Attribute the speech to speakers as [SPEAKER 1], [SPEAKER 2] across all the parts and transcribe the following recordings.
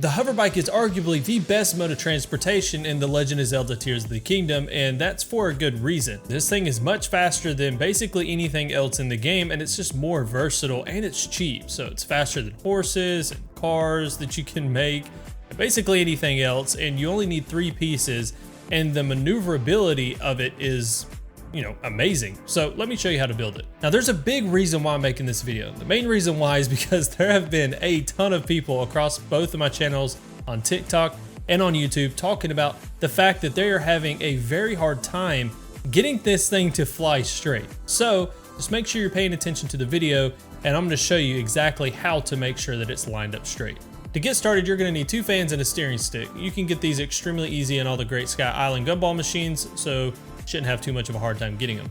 [SPEAKER 1] The hoverbike is arguably the best mode of transportation in The Legend of Zelda Tears of the Kingdom, and that's for a good reason. This thing is much faster than basically anything else in the game, and it's just more versatile and it's cheap. So it's faster than horses and cars that you can make, and basically anything else, and you only need 3 pieces, and the maneuverability of it is, amazing. So let me show you how to build it. Now there's a big reason why I'm making this video. The main reason why is because there have been a ton of people across both of my channels on TikTok and on YouTube talking about the fact that they are having a very hard time getting this thing to fly straight. So just make sure you're paying attention to the video, and I'm going to show you exactly how to make sure that it's lined up straight. To get started, you're going to need 2 fans and a steering stick. You can get these extremely easy in all the Great Sky Island gumball machines, so shouldn't have too much of a hard time getting them.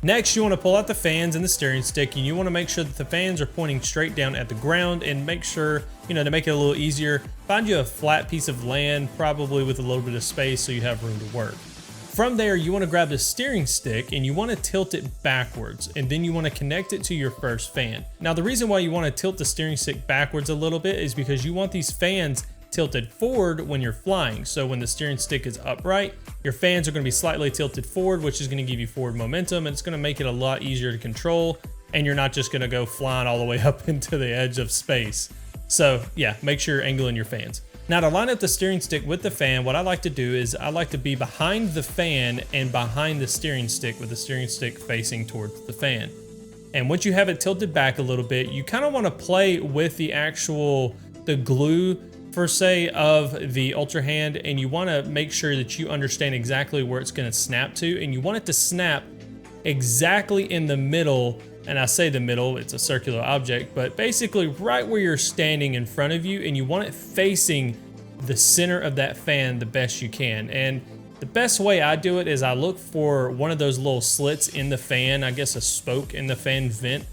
[SPEAKER 1] Next, you want to pull out the fans and the steering stick, and you want to make sure that the fans are pointing straight down at the ground, and make sure, to make it a little easier, find you a flat piece of land, probably with a little bit of space so you have room to work. From there, you want to grab the steering stick and you want to tilt it backwards, and then you want to connect it to your first fan. Now, the reason why you want to tilt the steering stick backwards a little bit is because you want these fans tilted forward when you're flying. So when the steering stick is upright, your fans are going to be slightly tilted forward, which is going to give you forward momentum, and it's going to make it a lot easier to control, and you're not just going to go flying all the way up into the edge of space. So yeah, make sure you're angling your fans. Now, to line up the steering stick with the fan, what I like to do is I like to be behind the fan and behind the steering stick, with the steering stick facing towards the fan. And once you have it tilted back a little bit, you kind of want to play with the glue per se of the Ultra Hand, and you want to make sure that you understand exactly where it's going to snap to, and you want it to snap exactly in the middle. And I say the middle, it's a circular object, but basically right where you're standing in front of you, and you want it facing the center of that fan the best you can. And the best way I do it is I look for one of those little slits in the fan, I guess a spoke in the fan vent,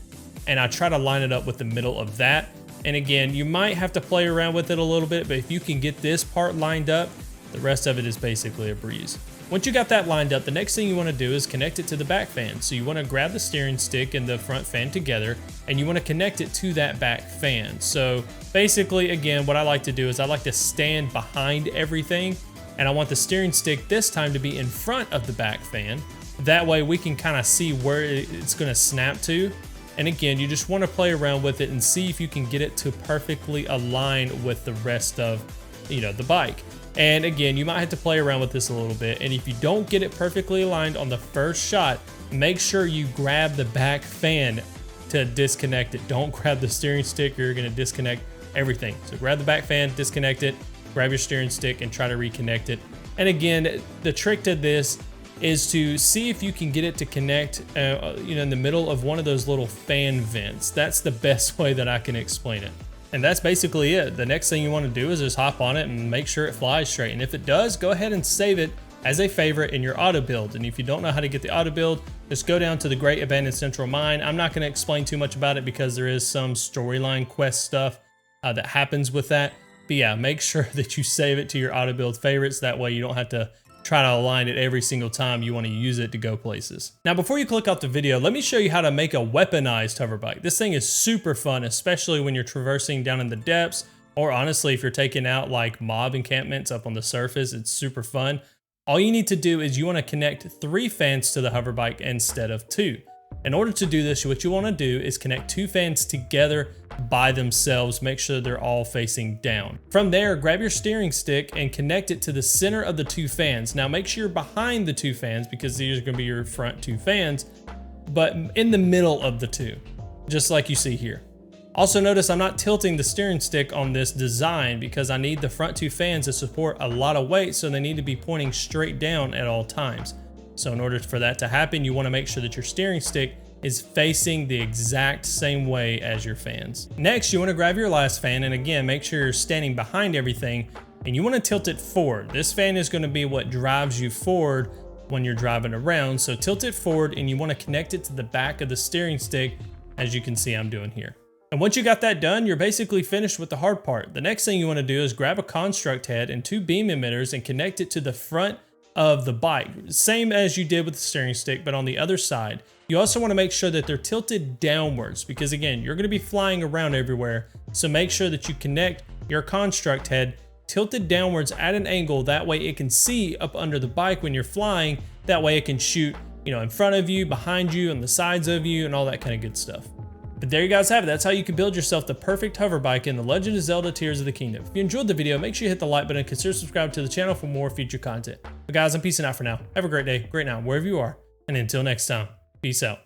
[SPEAKER 1] and I try to line it up with the middle of that. And again, you might have to play around with it a little bit, but if you can get this part lined up, the rest of it is basically a breeze. Once you got that lined up, the next thing you want to do is connect it to the back fan. So you want to grab the steering stick and the front fan together, and you want to connect it to that back fan. So basically, again, what I like to do is I like to stand behind everything, and I want the steering stick this time to be in front of the back fan. That way we can kind of see where it's going to snap to. And again, you just want to play around with it and see if you can get it to perfectly align with the rest of, the bike. And again, you might have to play around with this a little bit. And if you don't get it perfectly aligned on the first shot, make sure you grab the back fan to disconnect it. Don't grab the steering stick, or you're going to disconnect everything. So grab the back fan, disconnect it, grab your steering stick, and try to reconnect it. And again, the trick to this is to see if you can get it to connect, in the middle of one of those little fan vents. That's the best way that I can explain it. And that's basically it. The next thing you want to do is just hop on it and make sure it flies straight. And if it does, go ahead and save it as a favorite in your auto build. And if you don't know how to get the auto build, just go down to the Great Abandoned Central Mine. I'm not going to explain too much about it because there is some storyline quest stuff that happens with that. But yeah, make sure that you save it to your auto build favorites. That way you don't have to try to align it every single time you want to use it to go places. Now, before you click off the video, let me show you how to make a weaponized hoverbike. This thing is super fun, especially when you're traversing down in the depths, or honestly, if you're taking out like mob encampments up on the surface, it's super fun. All you need to do is you want to connect 3 fans to the hoverbike instead of 2. In order to do this, what you want to do is connect 2 fans together by themselves. Make sure they're all facing down. From there, grab your steering stick and connect it to the center of the 2 fans. Now make sure you're behind the 2 fans, because these are going to be your front 2 fans, but in the middle of the 2, just like you see here. Also notice I'm not tilting the steering stick on this design because I need the front 2 fans to support a lot of weight, so they need to be pointing straight down at all times. So in order for that to happen, you want to make sure that your steering stick is facing the exact same way as your fans. Next, you want to grab your last fan, and again, make sure you're standing behind everything, and you want to tilt it forward. This fan is going to be what drives you forward when you're driving around. So tilt it forward, and you want to connect it to the back of the steering stick, as you can see I'm doing here. And once you got that done, you're basically finished with the hard part. The next thing you want to do is grab a construct head and 2 beam emitters and connect it to the front of the bike, same as you did with the steering stick, but on the other side. You also want to make sure that they're tilted downwards because again, you're going to be flying around everywhere. So make sure that you connect your construct head tilted downwards at an angle. That way it can see up under the bike when you're flying. That way it can shoot, you know, in front of you, behind you, on the sides of you, and all that kind of good stuff. But there you guys have it. That's how you can build yourself the perfect hover bike in The Legend of Zelda Tears of the Kingdom. If you enjoyed the video, make sure you hit the like button and consider subscribing to the channel for more future content. But guys, I'm peacing out for now. Have a great day, great night, wherever you are. And until next time, peace out.